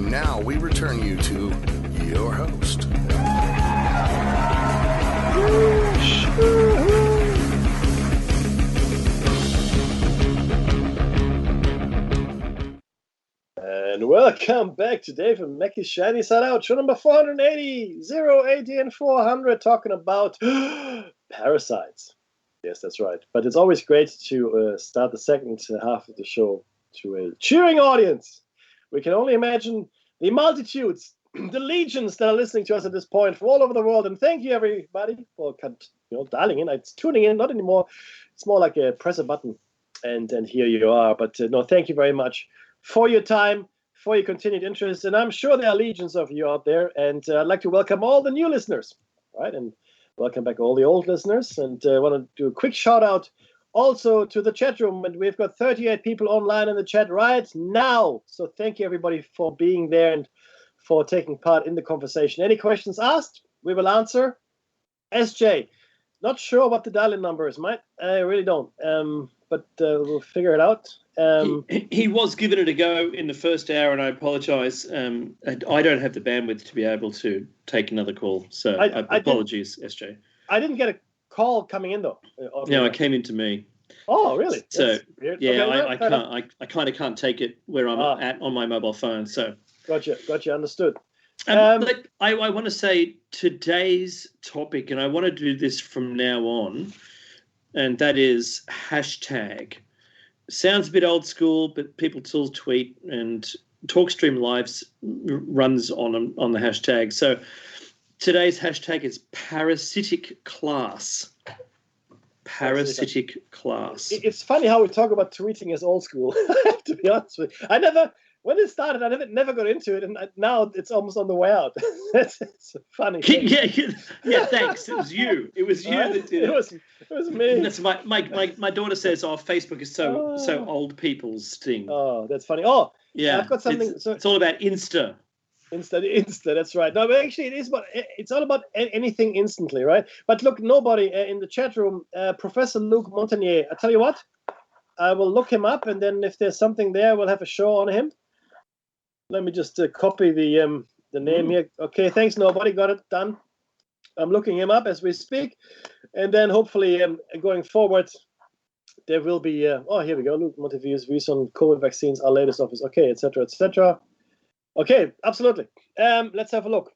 And now we return you to your host. And welcome back to Dave and Mackey's Shiny Side Out, show number 480, 080 and 400, talking about parasites. Yes, that's right. But it's always great to start the second half of the show to a cheering audience. We can only imagine the multitudes, the legions that are listening to us at this point from all over the world. And thank you, everybody, for dialing in. It's tuning in, not anymore. It's more like a press a button, and here you are. But no, thank you very much for your time, for your continued interest. And I'm sure there are legions of you out there. And I'd like to welcome all the new listeners, right? And welcome back all the old listeners. And I want to do a quick shout out also to the chat room. And we've got 38 people online in the chat right now. So thank you, everybody, for being there and for taking part in the conversation. Any questions asked, we will answer. SJ, not sure what the dial-in number is, mate. I really don't. But we'll figure it out. He was giving it a go in the first hour, and I apologise. I don't have the bandwidth to be able to take another call, so apologies, SJ. I didn't get a call coming in though. No, it came into me. Oh, really? So yeah, okay, I kind of can't take it where I'm at on my mobile phone. So gotcha, understood. But I want to say today's topic, and I want to do this from now on, and that is hashtag. Sounds a bit old school, but people still tweet, and TalkStream Lives runs on the hashtag. So today's hashtag is parasitic class. Parasitic class. It's funny how we talk about tweeting as old school. To be honest with you, when it started, I never got into it, and now it's almost on the way out. It's funny. Yeah. Thanks. It was you. It was you that did it. It was me. That's my daughter says, Facebook is so old people's thing. Oh, that's funny. Oh, yeah. I've got something. It's all about Insta. Insta. That's right. No, but actually, it's all about anything instantly, right? But look, nobody in the chat room, Professor Luc Montagnier. I tell you what, I will look him up, and then if there's something there, we'll have a show on him. Let me just copy the name here. Okay, thanks, nobody. Got it done. I'm looking him up as we speak, and then hopefully going forward, there will be. Here we go. Luc Montagnier's views on COVID vaccines, our latest office. Okay, etc., etc. Okay, absolutely. Let's have a look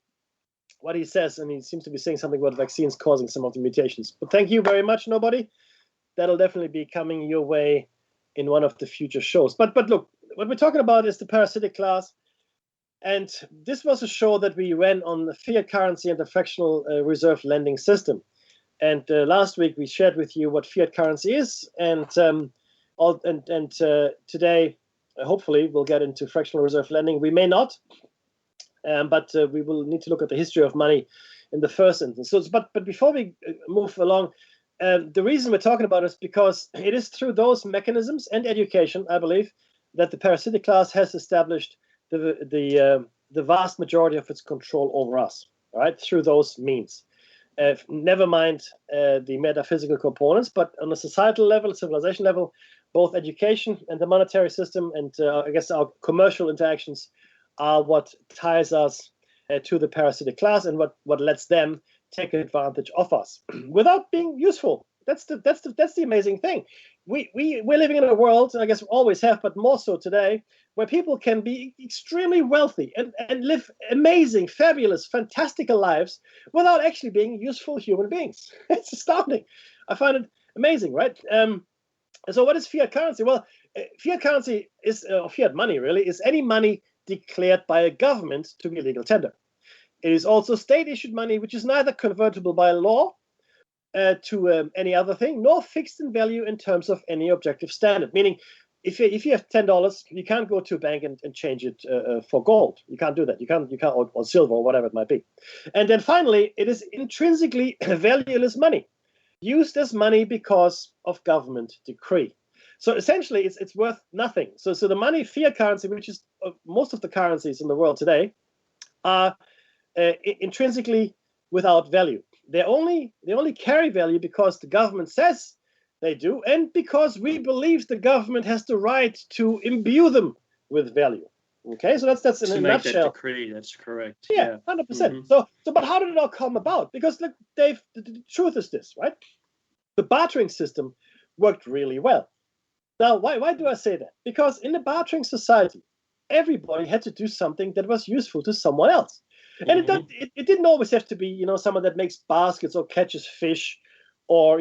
what he says, and he seems to be saying something about vaccines causing some of the mutations. But thank you very much, nobody. That'll definitely be coming your way in one of the future shows. But look, what we're talking about is the parasitic class, and this was a show that we ran on the fiat currency and the fractional reserve lending system. And last week we shared with you what fiat currency is, and today. Hopefully, we'll get into fractional reserve lending. We may not, but we will need to look at the history of money in the first instance. So, but before we move along, the reason we're talking about it is because it is through those mechanisms and education, I believe, that the parasitic class has established the vast majority of its control over us. Right, through those means. Never mind the metaphysical components, but on a societal level, civilization level, both education and the monetary system and I guess our commercial interactions are what ties us to the parasitic class and what lets them take advantage of us without being useful. That's the amazing thing. We're living in a world, and I guess we always have, but more so today, where people can be extremely wealthy and live amazing, fabulous, fantastical lives without actually being useful human beings. It's astounding. I find it amazing, right? So what is fiat currency? Well, fiat currency is, fiat money really, is any money declared by a government to be legal tender. It is also state-issued money, which is neither convertible by law to any other thing, nor fixed in value in terms of any objective standard. Meaning, if you have $10, you can't go to a bank and change it for gold. You can't do that. You can't or silver or whatever it might be. And then finally, it is intrinsically valueless money, used as money because of government decree. So essentially, it's worth nothing. So the money, fiat currency, which is most of the currencies in the world today, are intrinsically without value. They only carry value because the government says they do, and because we believe the government has the right to imbue them with value, Okay, so that's in to a make that nutshell. decree. That's correct. Yeah, 100%. So but how did it all come about? Because look, Dave, the truth is this, right? The bartering system worked really well. Now, why do I say that? Because in the bartering society, everybody had to do something that was useful to someone else. And it didn't always have to be, someone that makes baskets or catches fish or,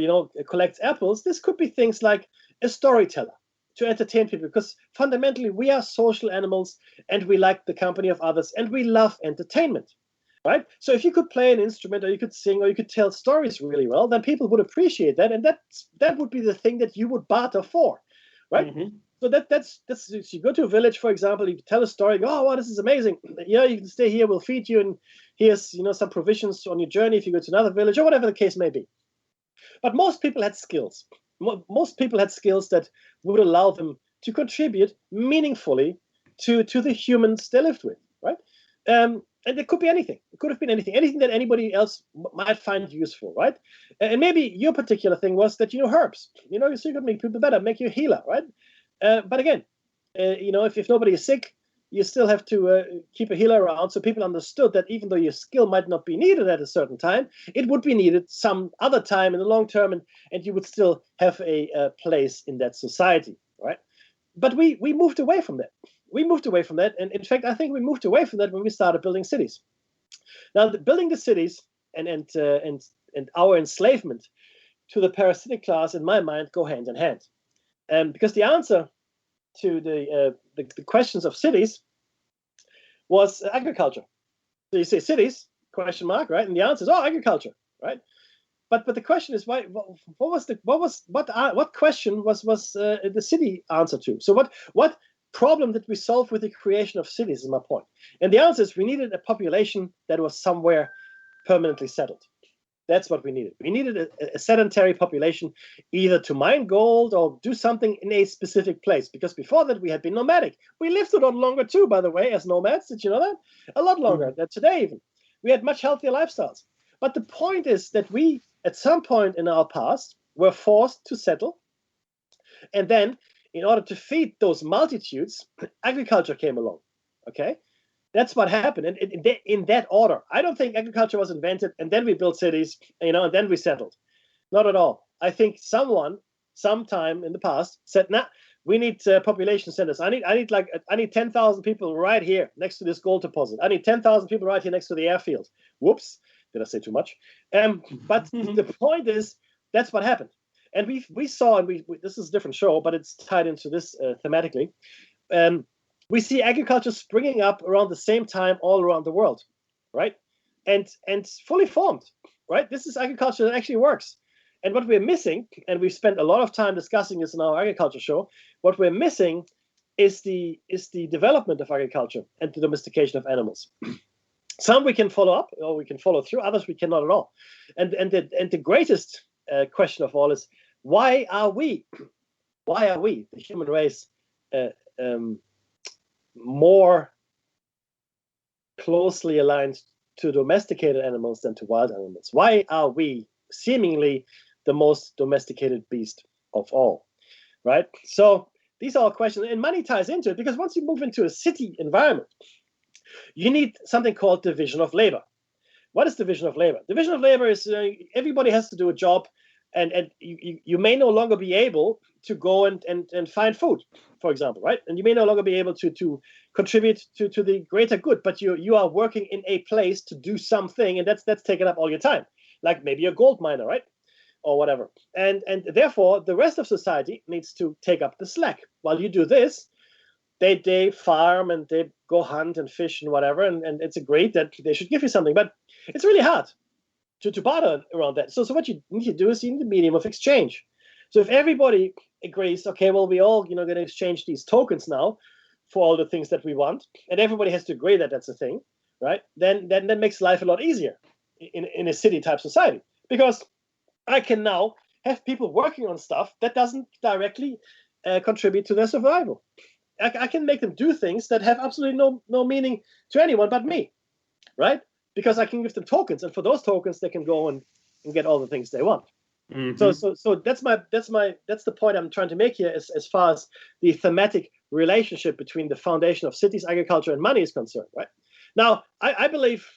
collects apples. This could be things like a storyteller to entertain people, because fundamentally we are social animals and we like the company of others and we love entertainment. Right? So if you could play an instrument or you could sing or you could tell stories really well, then people would appreciate that. And that would be the thing that you would barter for. Right? So that's you go to a village, for example, you tell a story, go, oh, wow, this is amazing. Yeah, you can stay here, we'll feed you, and here's some provisions on your journey if you go to another village, or whatever the case may be. But most people had skills. Most people had skills that would allow them to contribute meaningfully to the humans they lived with, right? And it could be anything. It could have been anything that anybody else might find useful, right? And maybe your particular thing was that herbs. So you could make people better, make you a healer, right? But again, if nobody is sick, you still have to keep a healer around, so people understood that even though your skill might not be needed at a certain time, it would be needed some other time in the long term, and you would still have a place in that society, right? But we moved away from that. And in fact, I think we moved away from that when we started building cities. Now, building the cities and our enslavement to the parasitic class, in my mind, go hand in hand. Because the answer to the questions of cities was agriculture. So you say cities, question mark, right? And the answer is agriculture, right? But the question is why? What question was the city answer to? So what problem did we solve with the creation of cities? Is my point. And the answer is we needed a population that was somewhere permanently settled. That's what we needed. We needed a sedentary population, either to mine gold or do something in a specific place. Because before that, we had been nomadic. We lived a lot longer too, by the way, as nomads. Did you know that? A lot longer than today, even. We had much healthier lifestyles. But the point is that we, at some point in our past, were forced to settle. And then, in order to feed those multitudes, agriculture came along. Okay? That's what happened, and in that order. I don't think agriculture was invented, and then we built cities, and then we settled. Not at all. I think someone, sometime in the past, said, "Nah, we need population centers. I need 10,000 people right here next to this gold deposit. I need 10,000 people right here next to the airfield." Whoops, did I say too much? But the point is, that's what happened, and we saw, and we this is a different show, but it's tied into this thematically. We see agriculture springing up around the same time all around the world, right? And fully formed, right? This is agriculture that actually works. And what we're missing, and we've spent a lot of time discussing this in our agriculture show, what we're missing is the development of agriculture and the domestication of animals. Some we can follow up, or we can follow through. Others we cannot at all. And the greatest question of all is, why are we, the human race, more closely aligned to domesticated animals than to wild animals? Why are we seemingly the most domesticated beast of all, right? So these are all questions, and money ties into it, because once you move into a city environment, you need something called division of labor. What is division of labor? Division of labor is everybody has to do a job, and you may no longer be able to go and find food, for example, right? And you may no longer be able to contribute to the greater good, but you are working in a place to do something, and that's taken up all your time, like maybe a gold miner, right? Or whatever. And therefore, the rest of society needs to take up the slack. While you do this, they farm and they go hunt and fish and whatever, and it's agreed that they should give you something, but it's really hard to barter around that. So what you need to do is you need a medium of exchange. So if everybody agrees, okay, well, we all going to exchange these tokens now for all the things that we want, and everybody has to agree that that's a thing, right? Then that makes life a lot easier in a city type society, because I can now have people working on stuff that doesn't directly contribute to their survival. I can make them do things that have absolutely no meaning to anyone but me, right? Because I can give them tokens, and for those tokens, they can go and get all the things they want. So that's the point I'm trying to make here, as far as the thematic relationship between the foundation of cities, agriculture, and money is concerned, right? Now, I believe,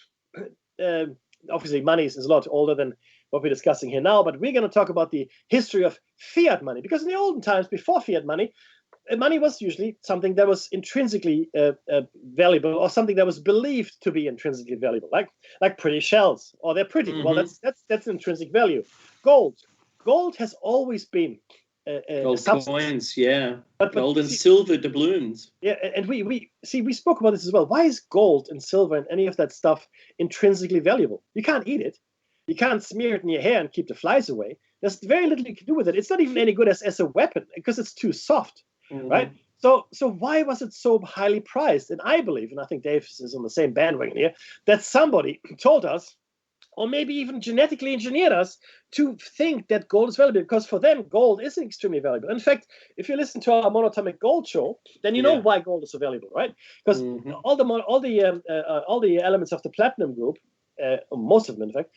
obviously, money is a lot older than what we're discussing here now, but we're going to talk about the history of fiat money, because in the olden times, before fiat money, money was usually something that was intrinsically valuable, or something that was believed to be intrinsically valuable, like pretty shells, or they're pretty. Mm-hmm. Well, that's intrinsic value. Gold has always been gold coins, yeah, but gold and silver doubloons. Yeah, and we spoke about this as well. Why is gold and silver and any of that stuff intrinsically valuable? You can't eat it. You can't smear it in your hair and keep the flies away. There's very little you can do with it. It's not even any good as a weapon because it's too soft. Mm-hmm. Right? So why was it so highly prized? And I believe, and I think Dave is on the same bandwagon here, that somebody told us, or maybe even genetically engineered us, to think that gold is valuable, because for them, gold is extremely valuable. In fact, if you listen to our monatomic gold show, then you know why gold is so valuable, right? Because all the elements of the platinum group, most of them, in fact,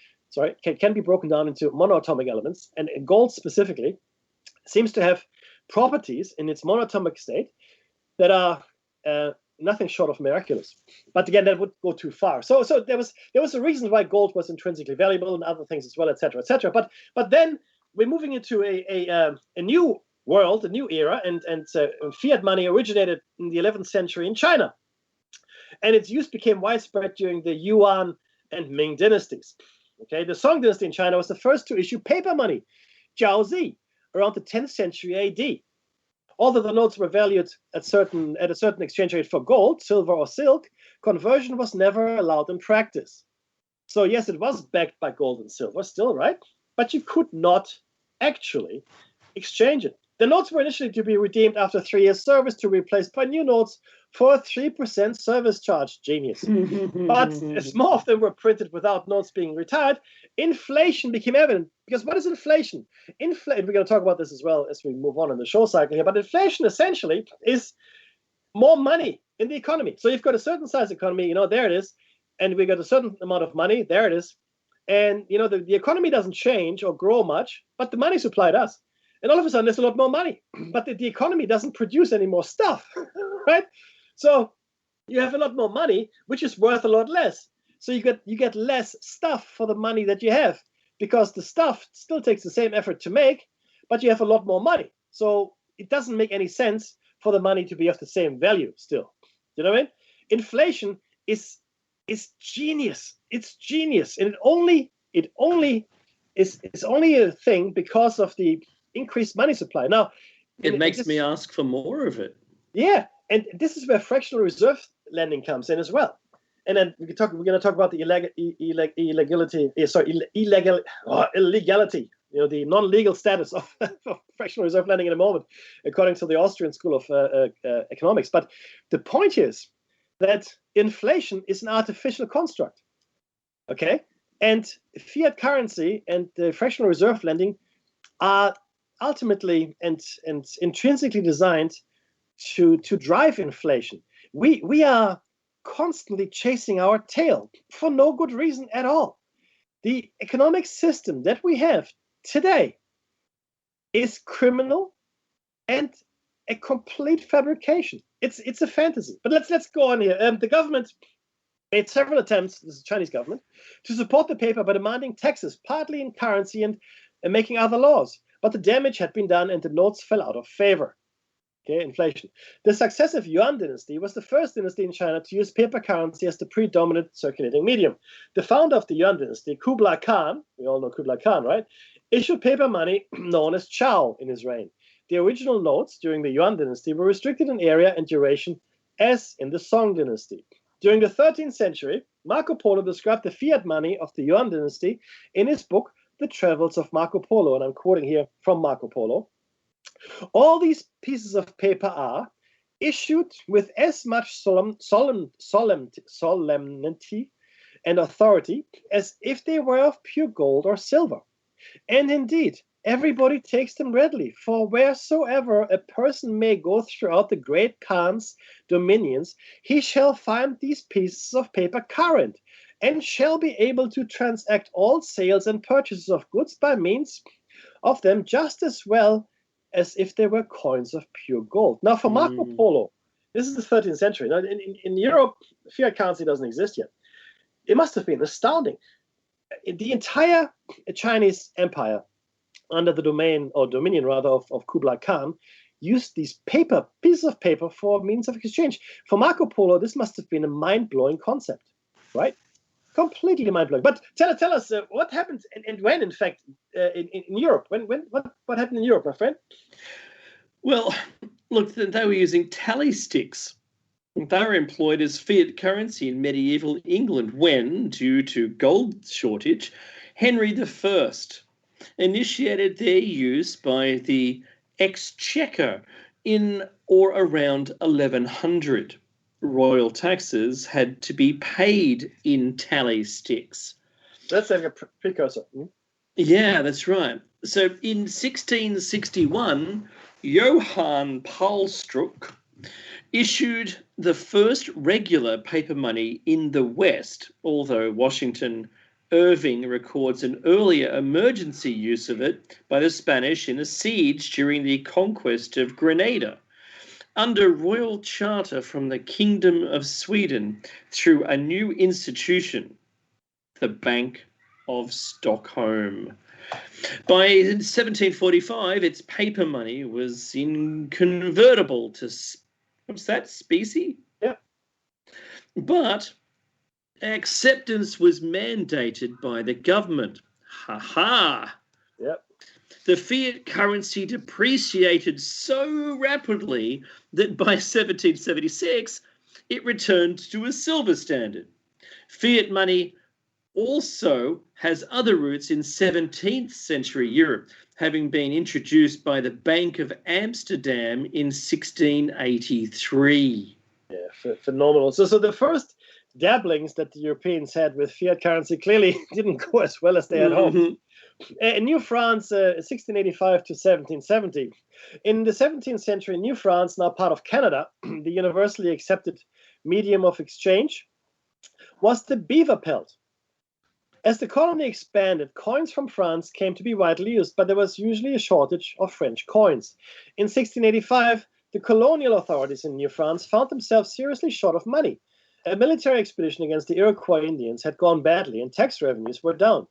can be broken down into monoatomic elements, and gold specifically seems to have properties in its monatomic state that are nothing short of miraculous. But again, that would go too far. So there was a reason why gold was intrinsically valuable, and other things as well, etc., etc. But then we're moving into a new world, a new era, and fiat money originated in the 11th century in China, and its use became widespread during the Yuan and Ming dynasties. Okay, the Song dynasty in China was the first to issue paper money, jiaozi, around the 10th century AD. Although the notes were valued at a certain exchange rate for gold, silver, or silk, conversion was never allowed in practice. So yes, it was backed by gold and silver still, right? But you could not actually exchange it. The notes were initially to be redeemed after 3 years' service, to be replaced by new notes for a 3% service charge. Genius. But as more of them were printed without notes being retired, inflation became evident. Because what is inflation? We're going to talk about this as well as we move on in the show cycle here. But inflation essentially is more money in the economy. So you've got a certain size economy, there it is, and we got a certain amount of money, there it is. And the economy doesn't change or grow much, but the money supply does. And all of a sudden, there's a lot more money, but the economy doesn't produce any more stuff, right? So you have a lot more money, which is worth a lot less. So you get less stuff for the money that you have, because the stuff still takes the same effort to make, but you have a lot more money. So it doesn't make any sense for the money to be of the same value still. You know what I mean? Inflation is genius. It's genius, and it only is only a thing because of the increased money supply. Now, it makes me ask for more of it. Yeah, and this is where fractional reserve lending comes in as well. And then we're going to talk about the illegality, the non-legal status of fractional reserve lending in a moment, according to the Austrian School of Economics. But the point is that inflation is an artificial construct, okay? And fiat currency and fractional reserve lending are ultimately and intrinsically designed to drive inflation. We are constantly chasing our tail for no good reason at all. The economic system that we have today is criminal and a complete fabrication. It's a fantasy. But let's go on here. The government made several attempts, this is the Chinese government, to support the paper by demanding taxes, partly in currency and making other laws. But the damage had been done and the notes fell out of favor. Okay, inflation. The successive Yuan dynasty was the first dynasty in China to use paper currency as the predominant circulating medium. The founder of the Yuan dynasty, Kublai Khan, we all know Kublai Khan, right, issued paper money known as Chao in his reign. The original notes during the Yuan dynasty were restricted in area and duration as in the Song dynasty. During the 13th century, Marco Polo described the fiat money of the Yuan dynasty in his book, The Travels of Marco Polo, and I'm quoting here from Marco Polo. All these pieces of paper are issued with as much solemnity and authority as if they were of pure gold or silver. And indeed, everybody takes them readily, for wheresoever a person may go throughout the great Khan's dominions, he shall find these pieces of paper current, and shall be able to transact all sales and purchases of goods by means of them just as well as if they were coins of pure gold. Now, for Marco Polo, this is the 13th century. Now, in Europe, fiat currency doesn't exist yet. It must have been astounding. The entire Chinese empire, under the dominion of Kublai Khan, used these pieces of paper for means of exchange. For Marco Polo, this must have been a mind-blowing concept, right? Completely mind-blowing. But tell us what happened and when, in fact, in Europe. What happened in Europe, my friend? Well, look, they were using tally sticks. They were employed as fiat currency in medieval England when, due to gold shortage, Henry I initiated their use by the Exchequer in or around 1100. Royal taxes had to be paid in tally sticks. That's like a precursor. Yeah, that's right. So in 1661, Johann Paulstruck issued the first regular paper money in the West, although Washington Irving records an earlier emergency use of it by the Spanish in a siege during the conquest of Grenada, under royal charter from the Kingdom of Sweden through a new institution, the Bank of Stockholm. By 1745, its paper money was inconvertible to, what's that, specie? Yeah. But acceptance was mandated by the government. Ha-ha! Yep. The fiat currency depreciated so rapidly that by 1776, it returned to a silver standard. Fiat money also has other roots in 17th century Europe, having been introduced by the Bank of Amsterdam in 1683. Yeah, phenomenal. So the first dabblings that the Europeans had with fiat currency clearly didn't go as well as they had hoped. In New France, 1685 to 1770. In the 17th century, New France, now part of Canada, the universally accepted medium of exchange was the beaver pelt. As the colony expanded, coins from France came to be widely used, but there was usually a shortage of French coins. In 1685, the colonial authorities in New France found themselves seriously short of money. A military expedition against the Iroquois Indians had gone badly and tax revenues were down.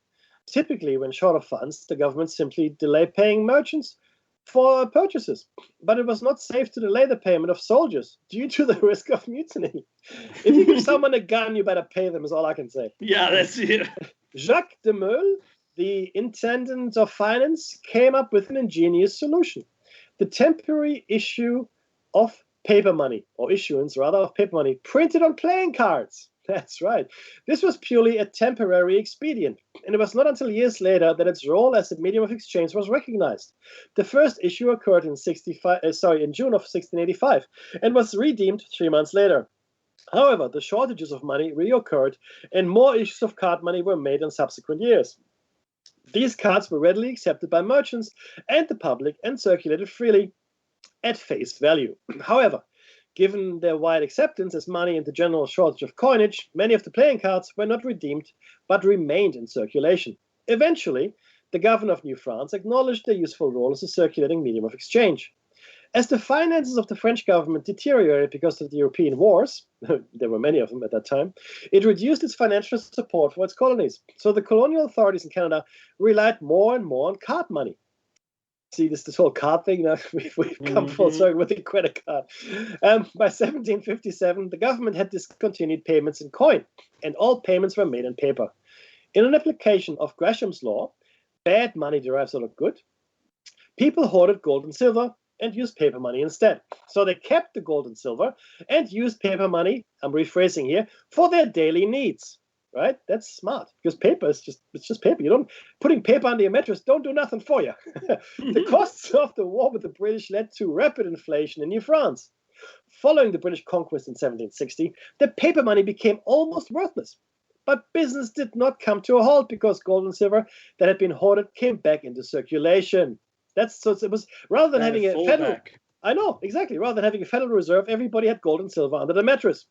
Typically, when short of funds, the government simply delayed paying merchants for purchases. But it was not safe to delay the payment of soldiers due to the risk of mutiny. If you give someone a gun, you better pay them, is all I can say. Yeah, that's it. Jacques de Meul, the intendant of finance, came up with an ingenious solution. The temporary issue of paper money, or issuance rather of paper money, printed on playing cards. That's right. This was purely a temporary expedient, and it was not until years later that its role as a medium of exchange was recognized. The first issue occurred in June of 1685, and was redeemed 3 months later. However, the shortages of money reoccurred, and more issues of card money were made in subsequent years. These cards were readily accepted by merchants and the public and circulated freely at face value. However, given their wide acceptance as money and the general shortage of coinage, many of the playing cards were not redeemed but remained in circulation. Eventually, the governor of New France acknowledged their useful role as a circulating medium of exchange. As the finances of the French government deteriorated because of the European wars, there were many of them at that time, it reduced its financial support for its colonies. So the colonial authorities in Canada relied more and more on card money. See, this whole card thing, now we've come full circle with the credit card. By 1757, the government had discontinued payments in coin, and all payments were made in paper. In an application of Gresham's law, bad money derives out of good, people hoarded gold and silver and used paper money instead. So they kept the gold and silver and used paper money, I'm rephrasing here, for their daily needs. Right? That's smart, because paper is just paper. Putting paper under your mattress don't do nothing for you. The costs of the war with the British led to rapid inflation in New France. Following the British conquest in 1760, the paper money became almost worthless. But business did not come to a halt because gold and silver that had been hoarded came back into circulation. It was rather than having a federal. I know, exactly. Rather than having a Federal Reserve, everybody had gold and silver under the mattress.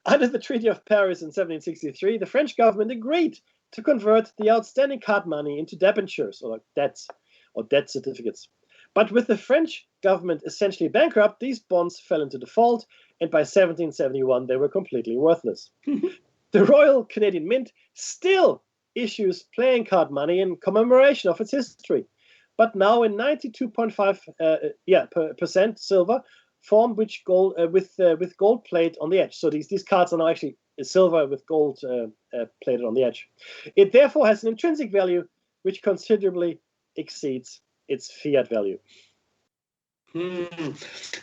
Under the Treaty of Paris in 1763, the French government agreed to convert the outstanding card money into debentures, or debts, or debt certificates. But with the French government essentially bankrupt, these bonds fell into default, and by 1771 they were completely worthless. The Royal Canadian Mint still issues playing card money in commemoration of its history, but now in 92.5% silver form, which gold with gold plate on the edge. So these cards are now actually silver with gold plated on the edge. It therefore has an intrinsic value which considerably exceeds its fiat value. The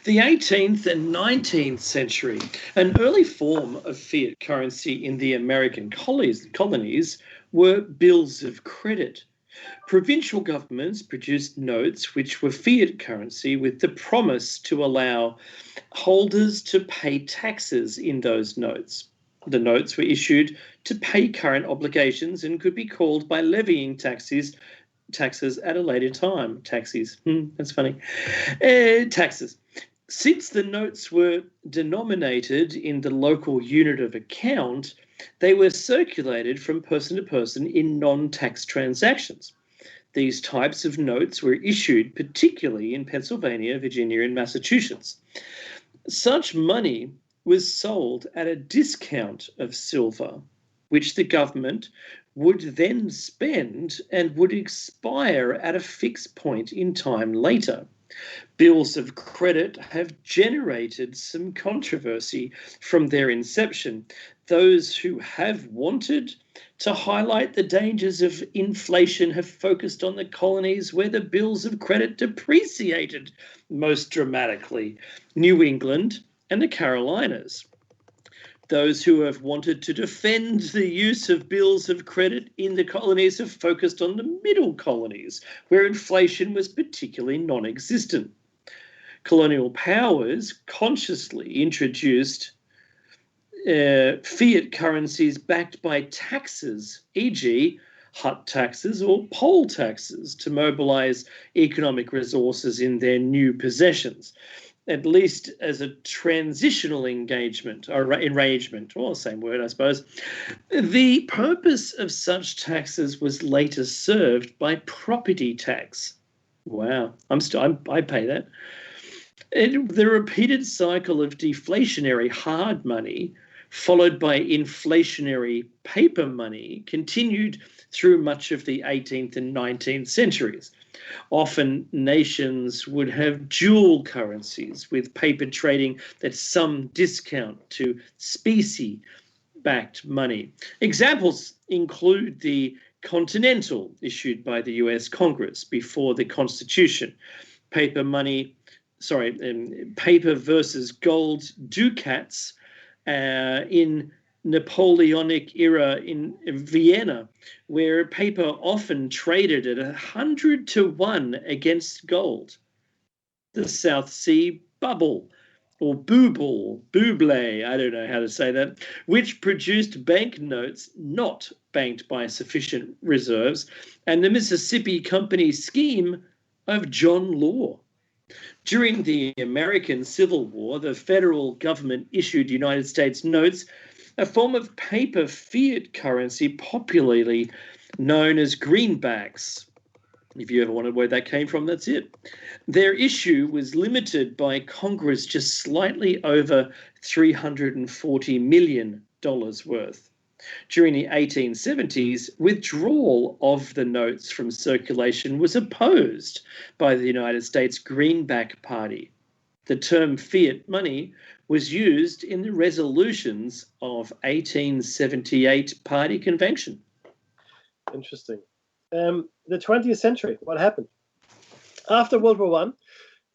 18th and 19th century, an early form of fiat currency in the American colonies were bills of credit. Provincial governments produced notes which were fiat currency with the promise to allow holders to pay taxes in those notes. The notes were issued to pay current obligations and could be called by levying taxes at a later time. That's funny. Taxes. Since the notes were denominated in the local unit of account, they were circulated from person to person in non-tax transactions. These types of notes were issued particularly in Pennsylvania, Virginia, and Massachusetts. Such money was sold at a discount of silver, which the government would then spend and would expire at a fixed point in time later. Bills of credit have generated some controversy from their inception. Those who have wanted to highlight the dangers of inflation have focused on the colonies where the bills of credit depreciated most dramatically, New England and the Carolinas. Those who have wanted to defend the use of bills of credit in the colonies have focused on the middle colonies, where inflation was particularly non-existent. Colonial powers consciously introduced fiat currencies backed by taxes, e.g., hut taxes or poll taxes, to mobilize economic resources in their new possessions, at least as a transitional engagement or arrangement, or same word, I suppose. The purpose of such taxes was later served by property tax. Wow, I pay that. The repeated cycle of deflationary hard money, followed by inflationary paper money, continued through much of the 18th and 19th centuries. Often nations would have dual currencies with paper trading at some discount to specie-backed money. Examples include the Continental issued by the US Congress before the Constitution, paper versus gold ducats in Napoleonic era in Vienna, where paper often traded at 100 to 1 against gold. The South Sea Bubble, or buble, I don't know how to say that, which produced banknotes not banked by sufficient reserves, and the Mississippi Company scheme of John Law. During the American Civil War, the federal government issued United States notes, a form of paper fiat currency popularly known as greenbacks. If you ever wondered where that came from, that's it. Their issue was limited by Congress just slightly over $340 million worth. During the 1870s, withdrawal of the notes from circulation was opposed by the United States Greenback Party. The term fiat money was used in the resolutions of 1878 Party Convention. Interesting. The 20th century, what happened? After World War I,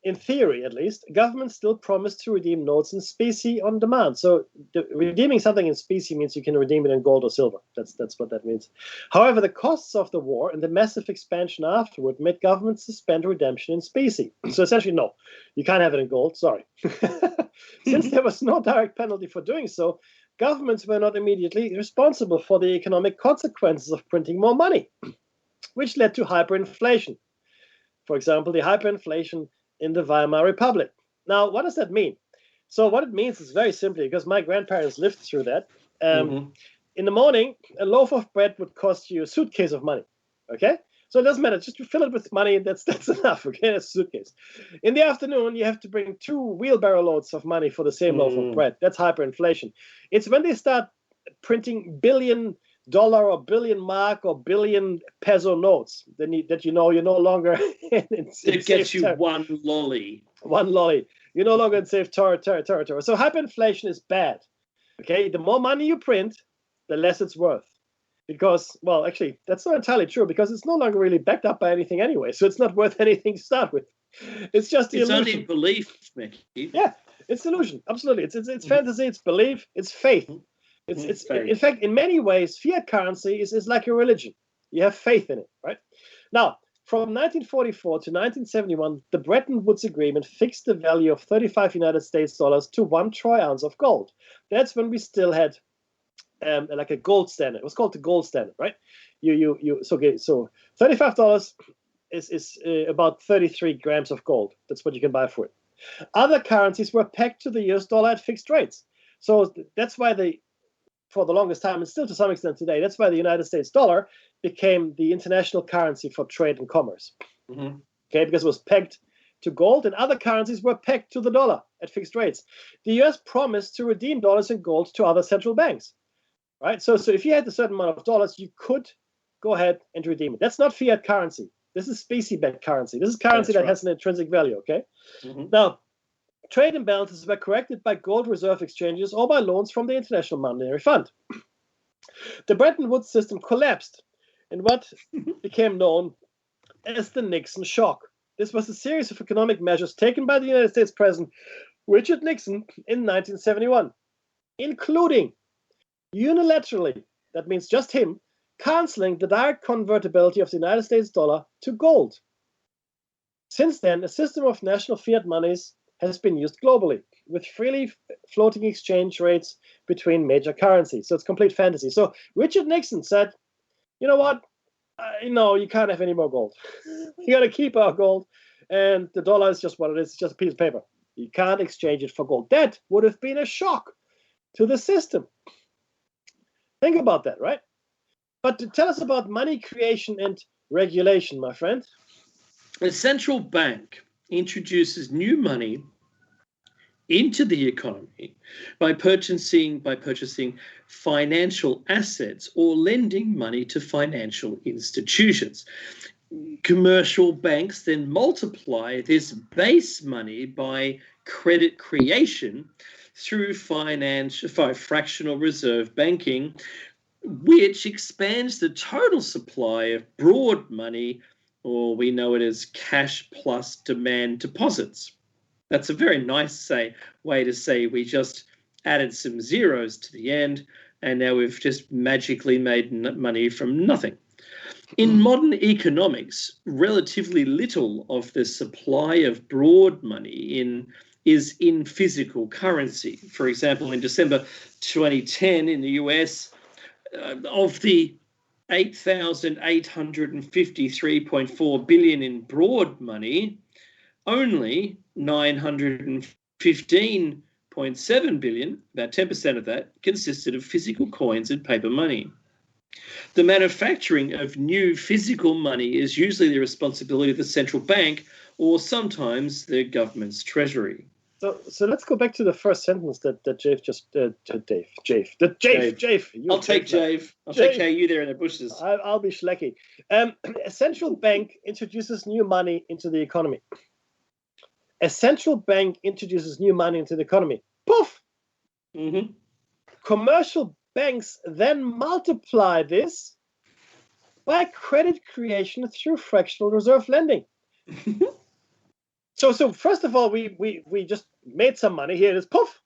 in theory at least, governments still promised to redeem notes in specie on demand. So redeeming something in specie means you can redeem it in gold or silver. That's what that means. However, the costs of the war and the massive expansion afterward made governments suspend redemption in specie. So essentially, no, you can't have it in gold, sorry. Since there was no direct penalty for doing so, governments were not immediately responsible for the economic consequences of printing more money, which led to hyperinflation. For example, the hyperinflation in the Weimar Republic. Now, what does that mean? So what it means is very simply, because my grandparents lived through that. In the morning, a loaf of bread would cost you a suitcase of money, okay? So it doesn't matter. Just fill it with money. That's enough. Okay, that's a suitcase. In the afternoon, you have to bring 2 wheelbarrow loads of money for the same loaf of bread. That's hyperinflation. It's when they start printing $billion or billion mark or billion peso notes that you're no longer it gets you one lolly. One lolly. You're no longer in safe territory. So hyperinflation is bad. Okay, the more money you print, the less it's worth. Because, well, actually, that's not entirely true because it's no longer really backed up by anything anyway. So it's not worth anything to start with. It's just the illusion. It's only belief, Mickey. Yeah, it's illusion. Absolutely. It's fantasy. It's belief. It's faith. It's faith. In fact, in many ways, fiat currency is like a religion. You have faith in it, right? Now, from 1944 to 1971, the Bretton Woods Agreement fixed the value of 35 United States dollars to 1 troy ounce of gold. That's when we still had like a gold standard. It was called the gold standard, right? So $35 is about 33 grams of gold. That's what you can buy for it. Other currencies were pegged to the US dollar at fixed rates. So that's why for the longest time, and still to some extent today, that's why the United States dollar became the international currency for trade and commerce. Okay, because it was pegged to gold, and other currencies were pegged to the dollar at fixed rates. The US promised to redeem dollars and gold to other central banks, right? So if you had a certain amount of dollars, you could go ahead and redeem it. That's not fiat currency. This is specie-backed currency. This is currency that has an intrinsic value, okay? Now, trade imbalances were corrected by gold reserve exchanges or by loans from the International Monetary Fund. The Bretton Woods system collapsed in what became known as the Nixon shock. This was a series of economic measures taken by the United States President Richard Nixon in 1971, including unilaterally, that means just him, canceling the direct convertibility of the United States dollar to gold. Since then, a system of national fiat monies has been used globally with freely floating exchange rates between major currencies. So it's complete fantasy. So Richard Nixon said, you know what? No, you can't have any more gold. You got to keep our gold. And the dollar is just what it is. It's just a piece of paper. You can't exchange it for gold. That would have been a shock to the system. Think about that, right? But to tell us about money creation and regulation, my friend. A central bank introduces new money into the economy by purchasing financial assets or lending money to financial institutions. Commercial banks then multiply this base money by credit creation through fractional reserve banking, which expands the total supply of broad money, or we know it as cash plus demand deposits. That's a very nice way to say we just added some zeros to the end, and now we've just magically made money from nothing. In modern economics, relatively little of the supply of broad money is in physical currency. For example, in December 2010 in the US, of the 8,853.4 billion in broad money, only 915.7 billion, about 10% of that, consisted of physical coins and paper money. The manufacturing of new physical money is usually the responsibility of the central bank or sometimes the government's treasury. So let's go back to the first sentence that Jave just Jave. I'll take Jave. I'll take care of you there in the bushes. I'll be schlecky. A central bank introduces new money into the economy. A central bank introduces new money into the economy. Poof! Commercial banks then multiply this by credit creation through fractional reserve lending. So first of all, we just made some money. Here it is, poof.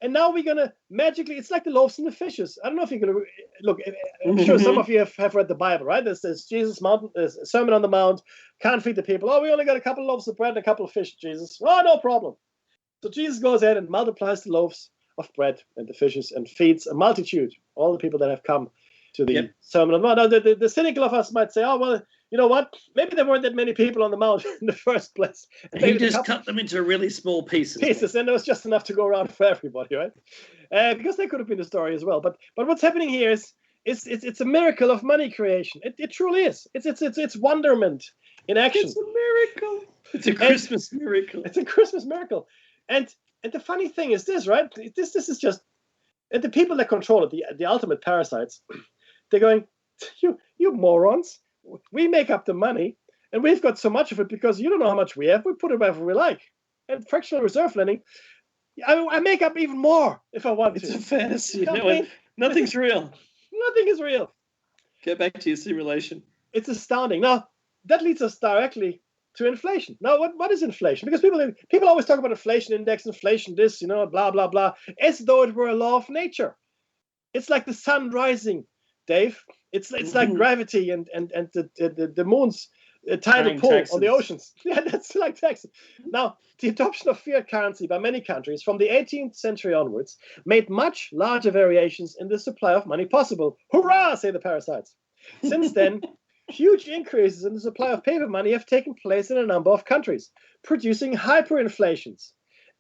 And now we're going to magically, it's like the loaves and the fishes. I don't know if you're going to, look, I'm sure some of you have read the Bible, right? There's Jesus' Sermon on the Mount, can't feed the people. Oh, we only got a couple of loaves of bread and a couple of fish, Jesus. Oh, no problem. So Jesus goes ahead and multiplies the loaves of bread and the fishes and feeds a multitude, all the people that have come to the Sermon on the Mount. Now, the cynical of us might say, oh, well, you know what? Maybe there weren't that many people on the mount in the first place. He just cut them into really small pieces. And there was just enough to go around for everybody, right? Because that could have been the story as well. But what's happening here is It's a miracle of money creation. It truly is. It's wonderment in action. It's a miracle. It's a Christmas miracle. It's a Christmas miracle. And the funny thing is this, right? This is just, and the people that control it, the ultimate parasites, they're going, you morons. We make up the money, and we've got so much of it because you don't know how much we have. We put it wherever we like. And fractional reserve lending, I make up even more if I want to. It's a fantasy. Nothing's real. Nothing is real. Get back to your simulation. It's astounding. Now, that leads us directly to inflation. Now, what is inflation? Because people always talk about inflation index, inflation this, blah, blah, blah, as though it were a law of nature. It's like the sun rising, Dave. It's like gravity and the moon's tidal pull Texans. On the oceans. Yeah, that's like Texas. Now, the adoption of fiat currency by many countries from the 18th century onwards made much larger variations in the supply of money possible. Hurrah, say the parasites. Since then, huge increases in the supply of paper money have taken place in a number of countries, producing hyperinflations,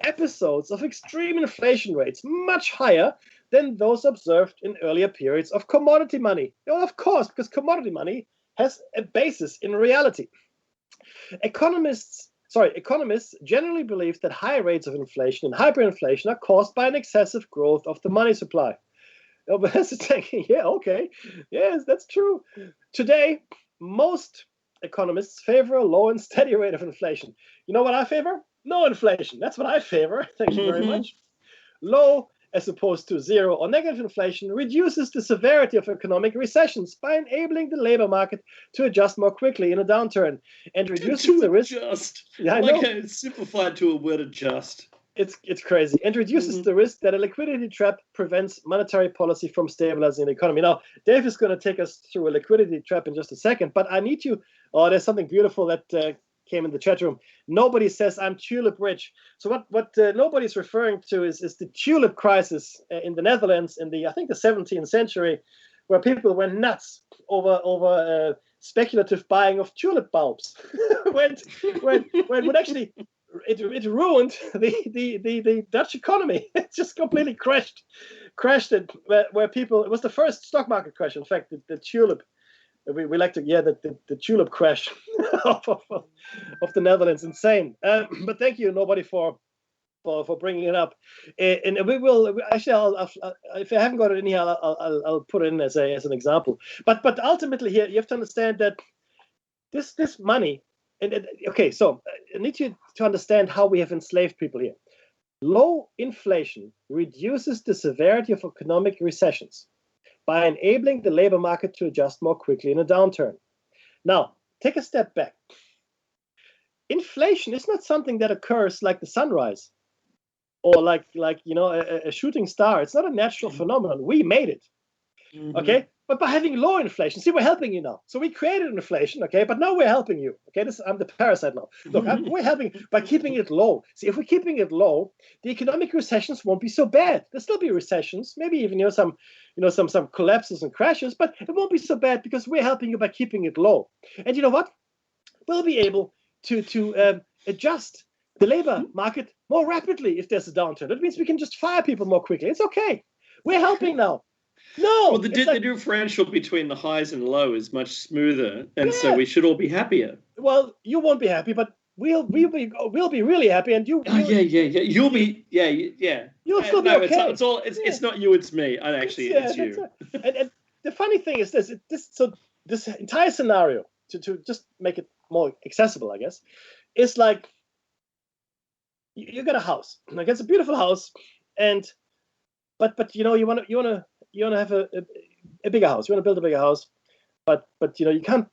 episodes of extreme inflation rates much higher than those observed in earlier periods of commodity money. Well, of course, because commodity money has a basis in reality. Economists generally believe that high rates of inflation and hyperinflation are caused by an excessive growth of the money supply. Oh, but that's thinking, yeah, okay. Yes, that's true. Today, most economists favor a low and steady rate of inflation. You know what I favor? No inflation. That's what I favor. Thank you very much. Low, as opposed to zero or negative inflation, reduces the severity of economic recessions by enabling the labor market to adjust more quickly in a downturn and reduces the risk. Yeah, I know. It's simplified to a word adjust. It's crazy, and reduces the risk that a liquidity trap prevents monetary policy from stabilizing the economy. Now, Dave is going to take us through a liquidity trap in just a second, but I need you. Oh, there's something beautiful that came in the chat room. Nobody says I'm tulip rich. So what nobody's referring to is the tulip crisis in the Netherlands in the 17th century, where people went nuts over speculative buying of tulip bulbs. when actually it ruined the Dutch economy. It just completely crashed it. Where people, it was the first stock market crash. In fact, the tulip. We like to, the tulip crash of the Netherlands, insane. But thank you, nobody, for bringing it up. And we will actually. I'll if I haven't got it in here, I'll put it in as an example. But ultimately, here you have to understand that this money. Okay, so I need you to understand how we have enslaved people here. Low inflation reduces the severity of economic recessions by enabling the labor market to adjust more quickly in a downturn. Now, take a step back. Inflation is not something that occurs like the sunrise or like a shooting star. It's not a natural phenomenon. We made it. Okay? But by having low inflation, see, we're helping you now. So we created inflation, okay? But now we're helping you, okay? I'm the parasite now. Look, we're helping by keeping it low. See, if we're keeping it low, the economic recessions won't be so bad. There'll still be recessions, maybe even some collapses and crashes, but it won't be so bad because we're helping you by keeping it low. And you know what? We'll be able to adjust the labor market more rapidly if there's a downturn. That means we can just fire people more quickly. It's okay. We're helping now. No. Well, the differential between the highs and low is much smoother, and so we should all be happier. Well, you won't be happy, but we'll be really happy, and you. You'll be You'll still be okay. It's not you, it's me. It's you. And the funny thing is this entire scenario to just make it more accessible, I guess, is like you get a house. Like, it's a beautiful house, but you want to have a bigger house. You want to build a bigger house, but you can't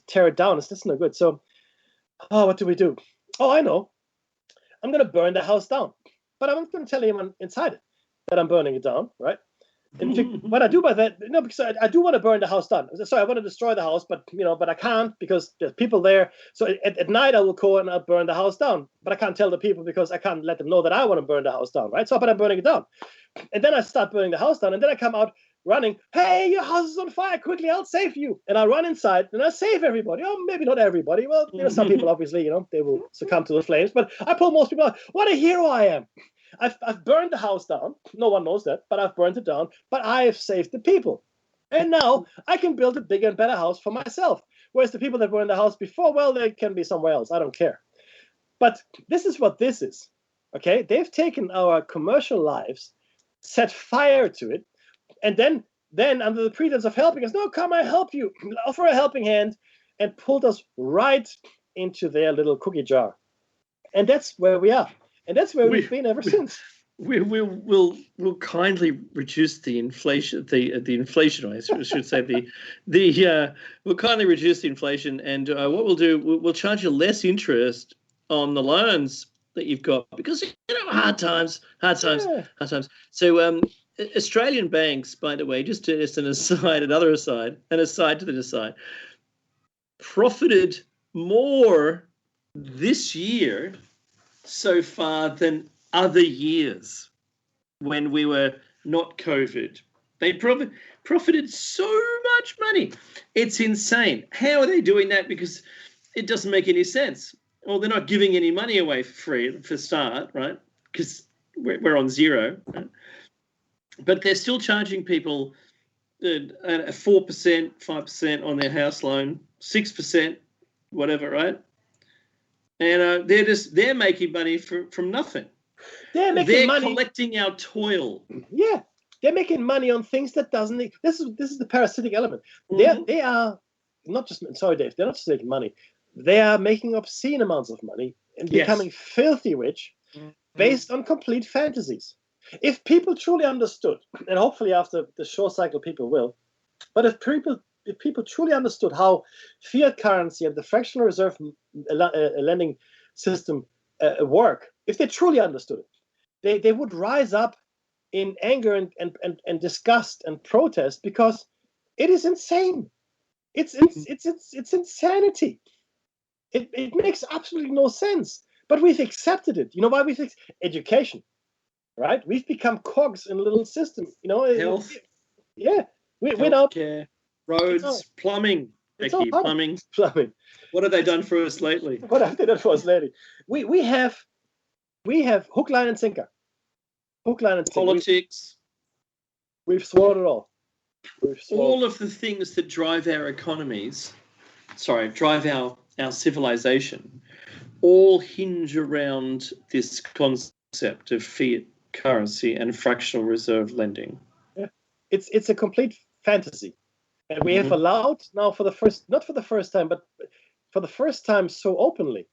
tear it down. It's just no good. So, what do we do? Oh, I know. I'm going to burn the house down, but I'm not going to tell anyone inside it that I'm burning it down, right? And what I do by that, because I do want to burn the house down. So I want to destroy the house, but I can't because there's people there. So at night I will go and I'll burn the house down, but I can't tell the people because I can't let them know that I want to burn the house down, right? So, but I'm burning it down, and then I start burning the house down, and then I come out running. Hey, your house is on fire! Quickly, I'll save you. And I run inside and I save everybody. Oh, maybe not everybody. Well, some people obviously, they will succumb to the flames, but I pull most people out. What a hero I am! I've burned the house down. No one knows that, but I've burned it down. But I've saved the people. And now I can build a bigger and better house for myself. Whereas the people that were in the house before, well, they can be somewhere else. I don't care. But this is what this is. Okay? They've taken our commercial lives, set fire to it, and then under the pretense of helping us, no, come, I help you, offer a helping hand, and pulled us right into their little cookie jar. And that's where we are. And that's where we've been ever since. We'll kindly reduce the inflation. The inflation, I should say. We'll kindly reduce the inflation, and what we'll do, we'll charge you less interest on the loans that you've got, because hard times. So Australian banks, by the way, just an aside, another aside, an aside to the aside, profited more this year so far than other years when we were not COVID. They profited so much money. It's insane. How are they doing that? Because it doesn't make any sense. Well, they're not giving any money away for free for start, right? Because we're on zero. Right? But they're still charging people 4%, 5% on their house loan, 6%, whatever, right? And they're making money from nothing. They're money. Collecting our toil. Yeah, they're making money on things that doesn't. This is the parasitic element. They are not just. Sorry, Dave. They're not just making money. They are making obscene amounts of money and becoming filthy rich, based on complete fantasies. If people truly understood, and hopefully after the short cycle people will, but if people truly understood how fiat currency and the fractional reserve lending system work, if they truly understood it, they would rise up in anger and disgust and protest, because it is insane. It's insanity. It makes absolutely no sense. But we've accepted it. You know why we've education, right? We've become cogs in a little system. Health. Yeah, we're now roads, plumbing. Becky, plumbing. What have they done for us lately? What have they done for us lately? We have hook, line, and sinker. Politics. We've swallowed it all. All of the things that drive our economies, drive our civilization, all hinge around this concept of fiat currency and fractional reserve lending. Yeah, it's a complete fantasy, and we have allowed now not for the first time, but for the first time so openly,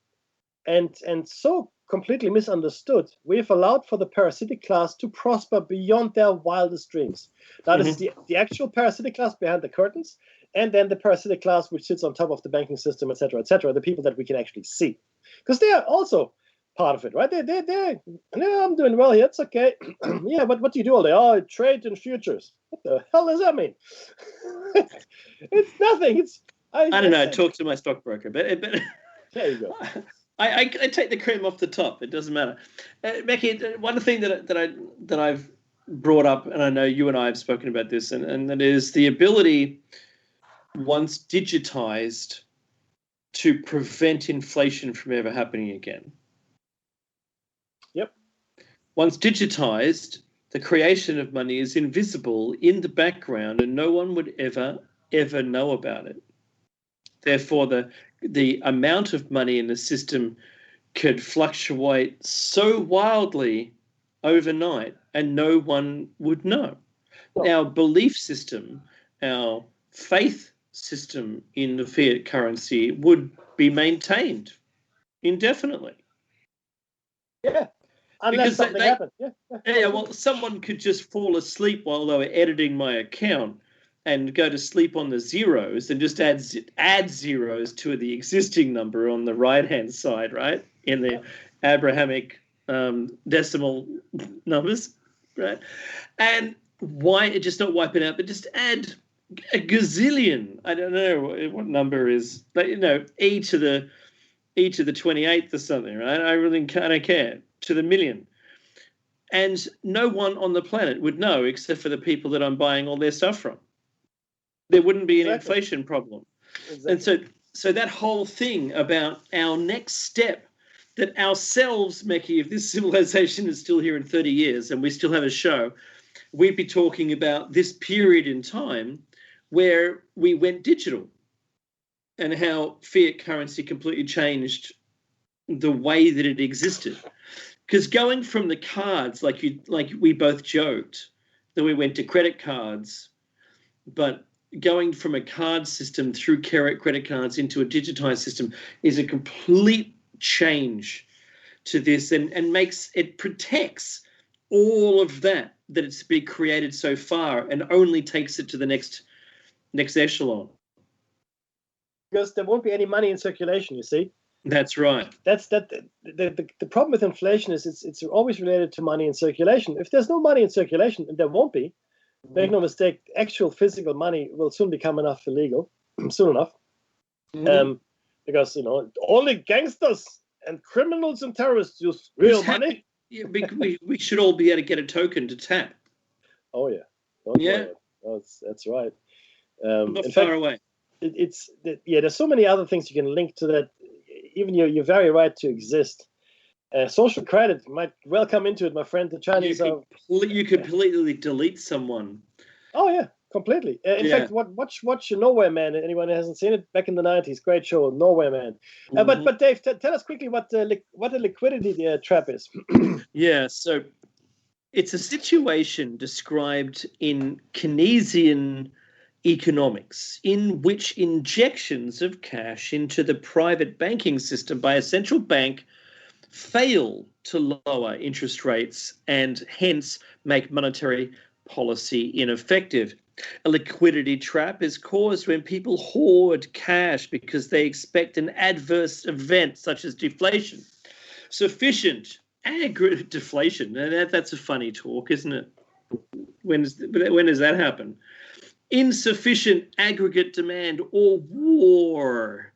and so completely misunderstood, we have allowed for the parasitic class to prosper beyond their wildest dreams. That is the actual parasitic class behind the curtains, and then the parasitic class which sits on top of the banking system, etc., the people that we can actually see, because they are also part of it, right? I'm doing well here. It's okay. Yeah, but what do you do all day? Oh, I trade in futures. What the hell does that mean? It's nothing. I don't know. Talk to my stockbroker, but there you go. I take the cream off the top. It doesn't matter. Becky, one thing that I've brought up, and I know you and I have spoken about this, and that is the ability, once digitized, to prevent inflation from ever happening again. Yep. Once digitized, the creation of money is invisible in the background, and no one would ever know about it. Therefore, the amount of money in the system could fluctuate so wildly overnight, and no one would know. Well, our belief system, our faith system in the fiat currency would be maintained indefinitely. Yeah. Unless something happened. Yeah, well, someone could just fall asleep while they were editing my account and go to sleep on the zeros and just add zeros to the existing number on the right-hand side, right, in the Abrahamic decimal numbers, right? And why just not wipe it out, but just add a gazillion. I don't know what number is, but e to the 28th or something, right? I don't care, to the million. And no one on the planet would know except for the people that I'm buying all their stuff from. There wouldn't be an inflation problem. Exactly. And so that whole thing about our next step that ourselves, Meki, if this civilization is still here in 30 years and we still have a show, we'd be talking about this period in time where we went digital and how fiat currency completely changed the way that it existed. Because going from the cards, like we both joked, that we went to credit cards, but going from a card system through credit cards into a digitized system is a complete change to this, and protects all of that it's been created so far, and only takes it to the next echelon. Because there won't be any money in circulation, you see. That's right. The problem with inflation is it's always related to money in circulation. If there's no money in circulation, and there won't be, make no mistake, actual physical money will soon become illegal, soon enough. Because only gangsters and criminals and terrorists use real money. Yeah, we should all be able to get a token to tap. Oh yeah, that's right. Not far away. There's so many other things you can link to that. Even your very right to exist. Social credit might well come into it, my friend. The Chinese you could completely delete someone. Oh yeah, completely. In fact, watch Nowhere Man. Anyone who hasn't seen it, back in the 90s, great show, Nowhere Man. But Dave, tell us quickly what a liquidity trap is. Yeah, so it's a situation described in Keynesian economics in which injections of cash into the private banking system by a central bank fail to lower interest rates and hence make monetary policy ineffective. A liquidity trap is caused when people hoard cash because they expect an adverse event such as deflation. Sufficient aggregate deflation. Now that's a funny talk, isn't it? When does that happen? Insufficient aggregate demand or war.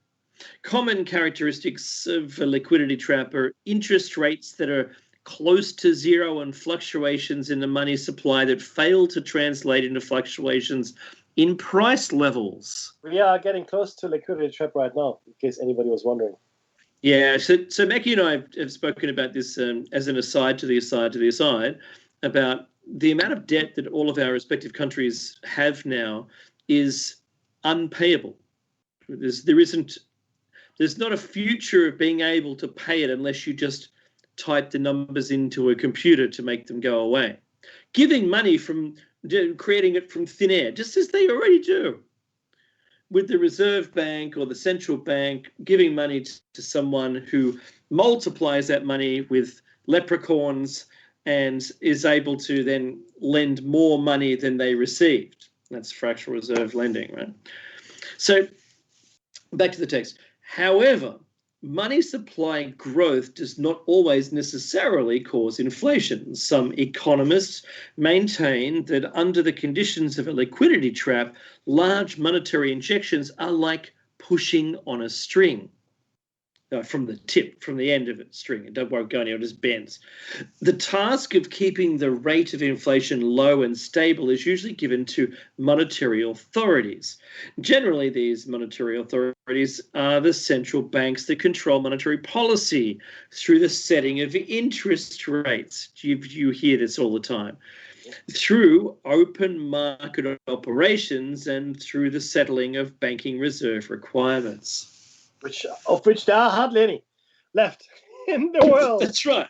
Common characteristics of a liquidity trap are interest rates that are close to zero and fluctuations in the money supply that fail to translate into fluctuations in price levels. We are getting close to liquidity trap right now, in case anybody was wondering. Yeah, so Mackie and I have spoken about this as an aside to the aside, about the amount of debt that all of our respective countries have now is unpayable. There's not a future of being able to pay it unless you just type the numbers into a computer to make them go away. Giving money creating it from thin air, just as they already do with the Reserve Bank or the central bank, giving money to someone who multiplies that money with leprechauns and is able to then lend more money than they received. That's fractional reserve lending, right? So back to the text. However, money supply growth does not always necessarily cause inflation. Some economists maintain that under the conditions of a liquidity trap, large monetary injections are like pushing on a string. From the end of its string. It won't go anywhere, it just bends. The task of keeping the rate of inflation low and stable is usually given to monetary authorities. Generally, these monetary authorities are the central banks that control monetary policy through the setting of interest rates. You hear this all the time. Through open market operations and through the settling of banking reserve requirements. Of which there are hardly any left in the world. That's right.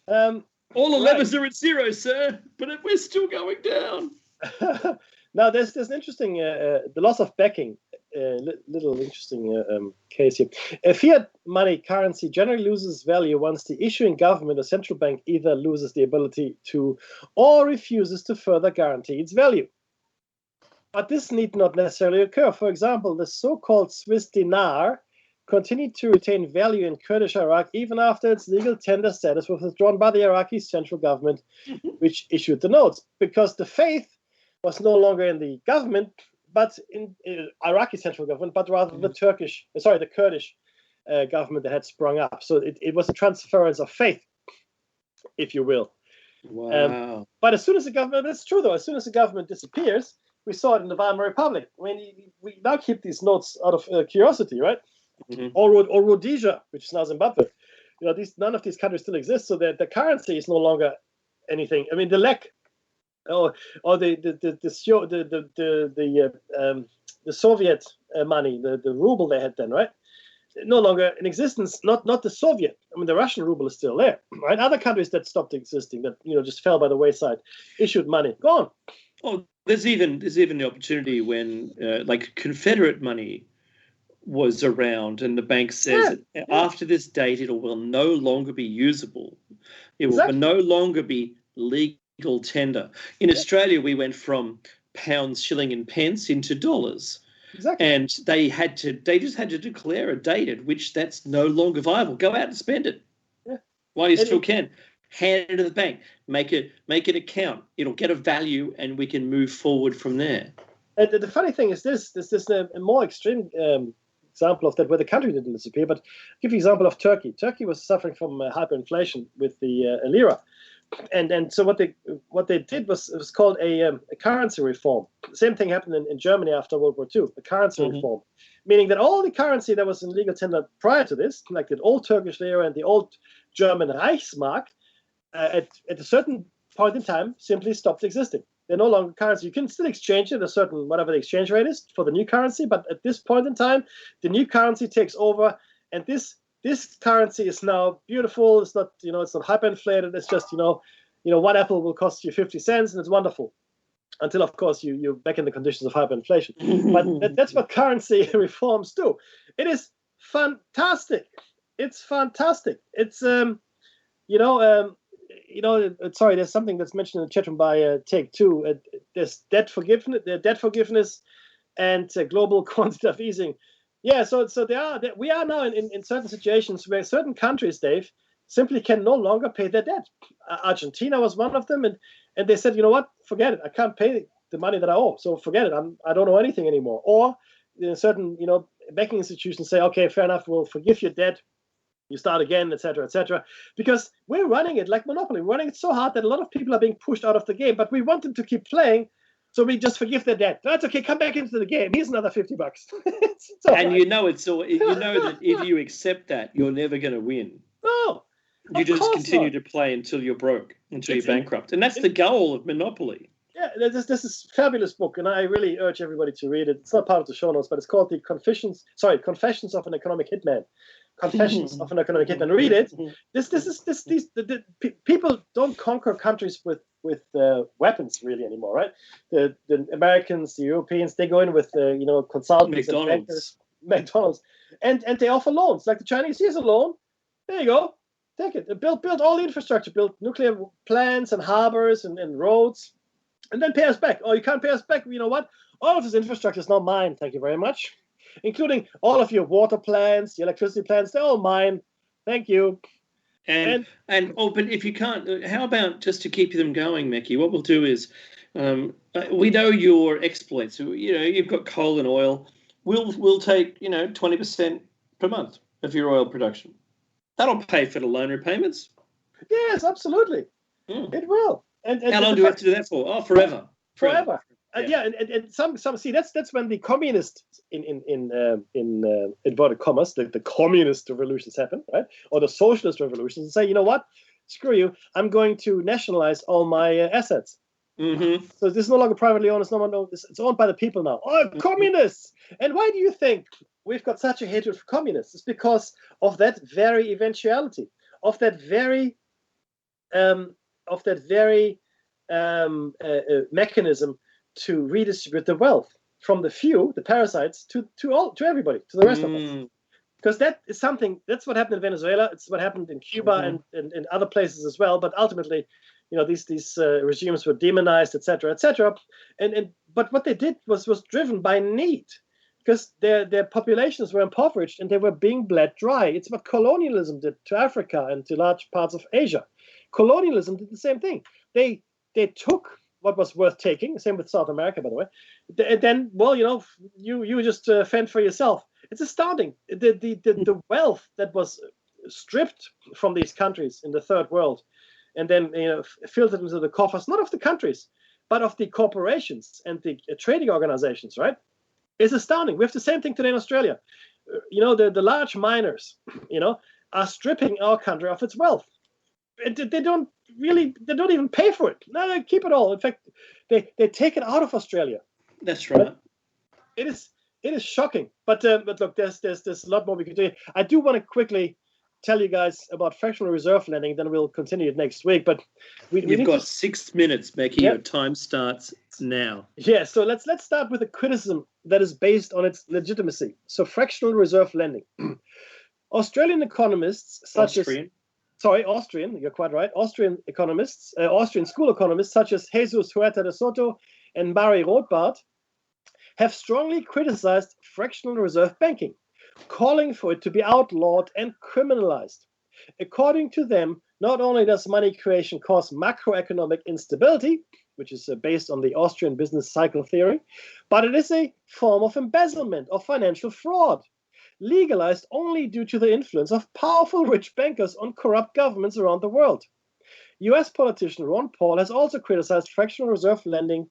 All the levers are at zero, sir, but we're still going down. Now, there's an interesting, the loss of backing, little interesting case here. A fiat money currency generally loses value once the issuing government or central bank either loses the ability to or refuses to further guarantee its value. But this need not necessarily occur. For example, the so-called Swiss dinar continued to retain value in Kurdish Iraq even after its legal tender status was withdrawn by the Iraqi central government, which issued the notes, because the faith was no longer in the government, but in Iraqi central government, but rather the Kurdish government that had sprung up. So it was a transference of faith, if you will. Wow. But as soon as the government, that's true though, as soon as the government disappears, we saw it in the Weimar Republic. I mean, we now keep these notes out of curiosity, right? Mm-hmm. Or Rhodesia, which is now Zimbabwe. none of these countries still exist, so the currency is no longer anything. I mean, the lek, or the Soviet money, the ruble they had then, right? No longer in existence. Not the Soviet. I mean, the Russian ruble is still there, right? Other countries that stopped existing, that just fell by the wayside, issued money, gone. Oh, there's even the opportunity when like Confederate money was around, and the bank says after this date it will no longer be usable. It will no longer be legal tender. In Australia, we went from pounds, shilling, and pence into dollars. Exactly. And they just had to declare a date at which that's no longer viable. Go out and spend it. Yeah. While you still can. Hand it to the bank. Make it account. It'll get a value, and we can move forward from there. And the funny thing is there's a more extreme example of that where the country didn't disappear. But I'll give you an example of Turkey. Turkey was suffering from hyperinflation with the lira. And so what they did was called a currency reform. The same thing happened in Germany after World War II, a currency reform, meaning that all the currency that was in legal tender prior to this, like the old Turkish lira and the old German Reichsmark, at a certain point in time simply stopped existing. They're no longer currency. You can still exchange it at a certain, whatever the exchange rate is for the new currency, but at this point in time, the new currency takes over, and this currency is now beautiful. It's not, it's not hyperinflated. It's just, one apple will cost you 50 cents, and it's wonderful. Until, of course, you're back in the conditions of hyperinflation. But that's what currency reforms do. It is fantastic. It's fantastic. It's, sorry, there's something that's mentioned in the chat room by Take Two. There's debt forgiveness, and global quantitative easing. Yeah, so we are now in certain situations where certain countries, Dave, simply can no longer pay their debt. Argentina was one of them, and they said, you know what, forget it. I can't pay the money that I owe, so forget it. I don't owe anything anymore. Or certain banking institutions say, okay, fair enough, we'll forgive your debt. You start again, etc., etc. Because we're running it like Monopoly. We're running it so hard that a lot of people are being pushed out of the game, but we want them to keep playing. So we just forgive their debt. That's okay. Come back into the game. Here's another $50. it's and you know that if you accept that, you're never going to win. No, you just continue to play until you're broke, until you're bankrupt, and that's the goal of Monopoly. Yeah, this is a fabulous book, and I really urge everybody to read it. It's not part of the show notes, but it's called Confessions of an Economic Hitman. Confessions of an Economic Hitman. Read it. The people don't conquer countries with weapons really anymore, right? The Americans, the Europeans, they go in with consultants, McDonald's, and they offer loans. Like the Chinese, here's a loan. There you go, take it. Build all the infrastructure, build nuclear plants and harbors and roads, and then pay us back. Oh, you can't pay us back. You know what? All of this infrastructure is now mine. Thank you very much. Including all of your water plants, your electricity plants, they're all mine. Thank you. But if you can't, how about just to keep them going, Mekki? What we'll do is, we know your exploits. So, you've got coal and oil. We'll take 20% per month of your oil production. That'll pay for the loan repayments. Yes, absolutely. It will. And how long do you have to do that for? Oh, forever. Forever. And some see that's when the communists in inverted commas, the communist revolutions happen, right? Or the socialist revolutions, and say, you know what, screw you, I'm going to nationalize all my assets. So this is no longer privately owned. It's owned by the people now. Oh, communists! And why do you think we've got such a hatred for communists? It's because of that very eventuality, of that very mechanism to redistribute the wealth from the few, the parasites, to everybody, to the rest of us. Because that's what happened in Venezuela. It's what happened in Cuba and other places as well. But ultimately, these regimes were demonized, etc., etc. But what they did was driven by need, because their populations were impoverished and they were being bled dry. It's what colonialism did to Africa and to large parts of Asia. Colonialism did the same thing. They took what was worth taking. Same with South America, by the way. And then, you just fend for yourself. It's astounding. The wealth that was stripped from these countries in the third world, and then filtered into the coffers, not of the countries, but of the corporations and the trading organizations. Right? It's astounding. We have the same thing today in Australia. The large miners. are stripping our country of its wealth. They don't even pay for it. No, they keep it all. In fact, they take it out of Australia. That's right. It is shocking. But look, there's a lot more we could do. I do want to quickly tell you guys about fractional reserve lending. Then we'll continue it next week. But you've got 6 minutes, Mackie. Yep. Your time starts now. Yeah. So let's start with a criticism that is based on its legitimacy. So fractional reserve lending. Australian economists Austrian, you're quite right. Austrian school economists such as Jesus Huerta de Soto and Murray Rothbard have strongly criticized fractional reserve banking, calling for it to be outlawed and criminalized. According to them, not only does money creation cause macroeconomic instability, which is based on the Austrian business cycle theory, but it is a form of embezzlement or financial fraud, legalized only due to the influence of powerful rich bankers on corrupt governments around the world. US politician Ron Paul has also criticized fractional reserve banking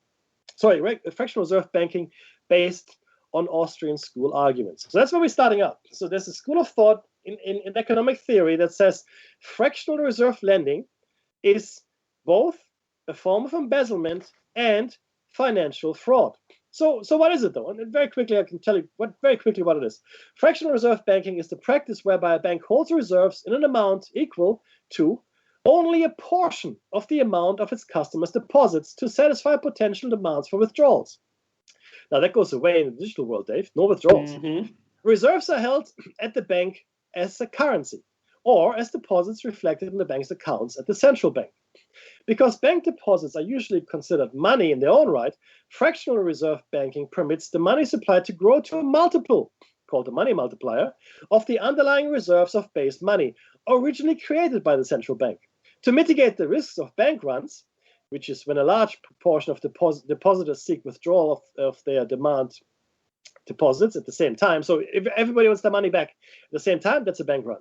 based on Austrian school arguments. So that's where we're starting out. So there's a school of thought in economic theory that says fractional reserve lending is both a form of embezzlement and financial fraud. So what is it, though? And very quickly, I can tell you what it is. Fractional reserve banking is the practice whereby a bank holds reserves in an amount equal to only a portion of the amount of its customers' deposits to satisfy potential demands for withdrawals. Now, that goes away in the digital world, Dave. No withdrawals. Mm-hmm. Reserves are held at the bank as a currency or as deposits reflected in the bank's accounts at the central bank. Because bank deposits are usually considered money in their own right, fractional reserve banking permits the money supply to grow to a multiple, called the money multiplier, of the underlying reserves of base money, originally created by the central bank. To mitigate the risks of bank runs, which is when a large proportion of depositors seek withdrawal of their demand deposits at the same time. So if everybody wants their money back at the same time, that's a bank run.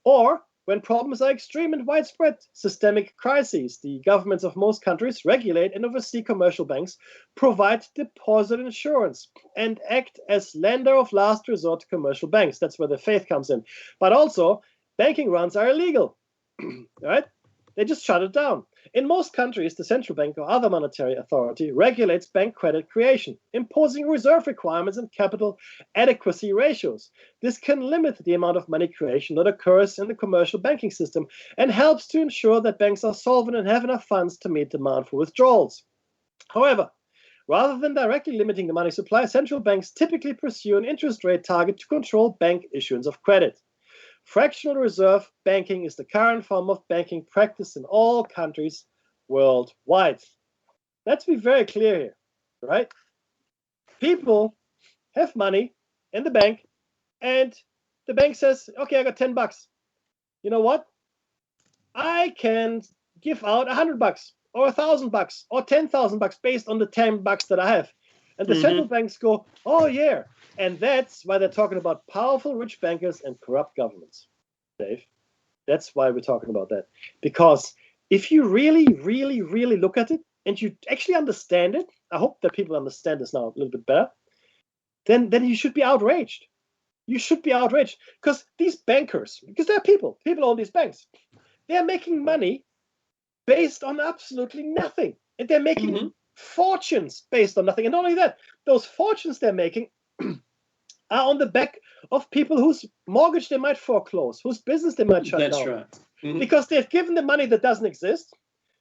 Or when problems are extreme and widespread, systemic crises, the governments of most countries regulate and oversee commercial banks, provide deposit insurance, and act as lender of last resort to commercial banks. That's where the faith comes in. But also, banking runs are illegal, right? They just shut it down. In most countries, the central bank or other monetary authority regulates bank credit creation, imposing reserve requirements and capital adequacy ratios. This can limit the amount of money creation that occurs in the commercial banking system and helps to ensure that banks are solvent and have enough funds to meet demand for withdrawals. However, rather than directly limiting the money supply, central banks typically pursue an interest rate target to control bank issuance of credit. Fractional reserve banking is the current form of banking practice in all countries worldwide. Let's be very clear here, right? People have money in the bank, and the bank says, okay, I got $10. You know what? I can give out $100 or $1,000 or $10,000 based on the $10 that I have. And the central banks go, oh, yeah. And that's why they're talking about powerful rich bankers and corrupt governments, Dave. That's why we're talking about that. Because if you really, really, really look at it and you actually understand it, I hope that people understand this now a little bit better, then you should be outraged. You should be outraged because these bankers, because they're people own these banks, they're making money based on absolutely nothing. And they're making fortunes based on nothing. And not only that, those fortunes they're making are on the back of people whose mortgage they might foreclose, whose business they might shut down. That's right. Because they've given the money that doesn't exist,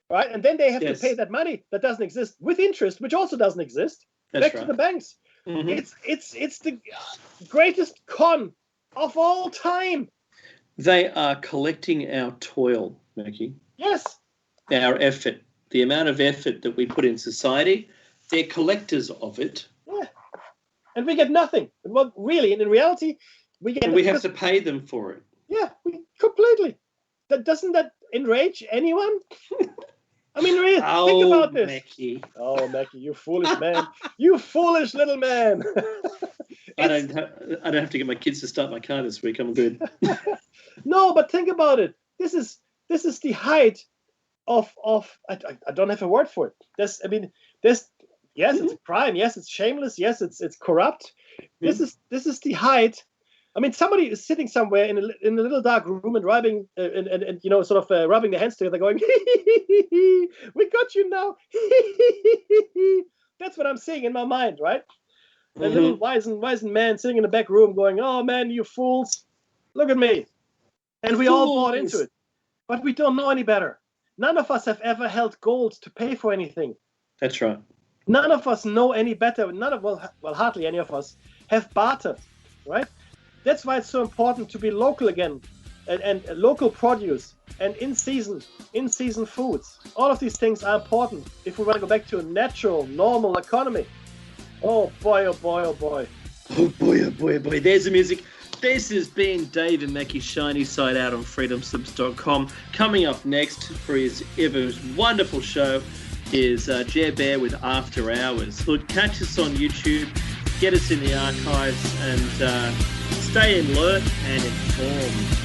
right? And then they have to pay that money that doesn't exist with interest, which also doesn't exist, back to the banks. It's the greatest con of all time. They are collecting our toil, Mackie. Yes. Our effort, the amount of effort that we put in society, they're collectors of it. Yeah. And we get nothing. Well, really, and in reality, we get. And we have to pay them for it. Yeah, completely. Doesn't that enrage anyone? I mean, really, think about this. Mackie. Oh, Mackie, you foolish man! You foolish little man! I don't have to get my kids to start my car this week. I'm good. No, but think about it. This is the height of I don't have a word for it. Yes, it's a crime. Yes, it's shameless. Yes, it's corrupt. This is the height I mean, somebody is sitting somewhere in a little dark room and rubbing and sort of rubbing their hands together, going, "We got you now." That's what I'm seeing in my mind, right? A little wizened man sitting in the back room, going, "Oh man, you fools! Look at me!" And we all bought into it, but we don't know any better. None of us have ever held gold to pay for anything. That's right. None of us know any better. Hardly any of us have bartered, right? That's why it's so important to be local again, and local produce and in season foods. All of these things are important if we want to go back to a natural, normal economy. Oh boy, oh boy, oh boy. Oh boy, oh boy, oh boy. There's the music. This has been Dave and Mackie's Shiny Side Out on freedomslips.com. Coming up next for his wonderful show is Jer Bear with After Hours. Look, catch us on YouTube, get us in the archives, and stay alert and informed.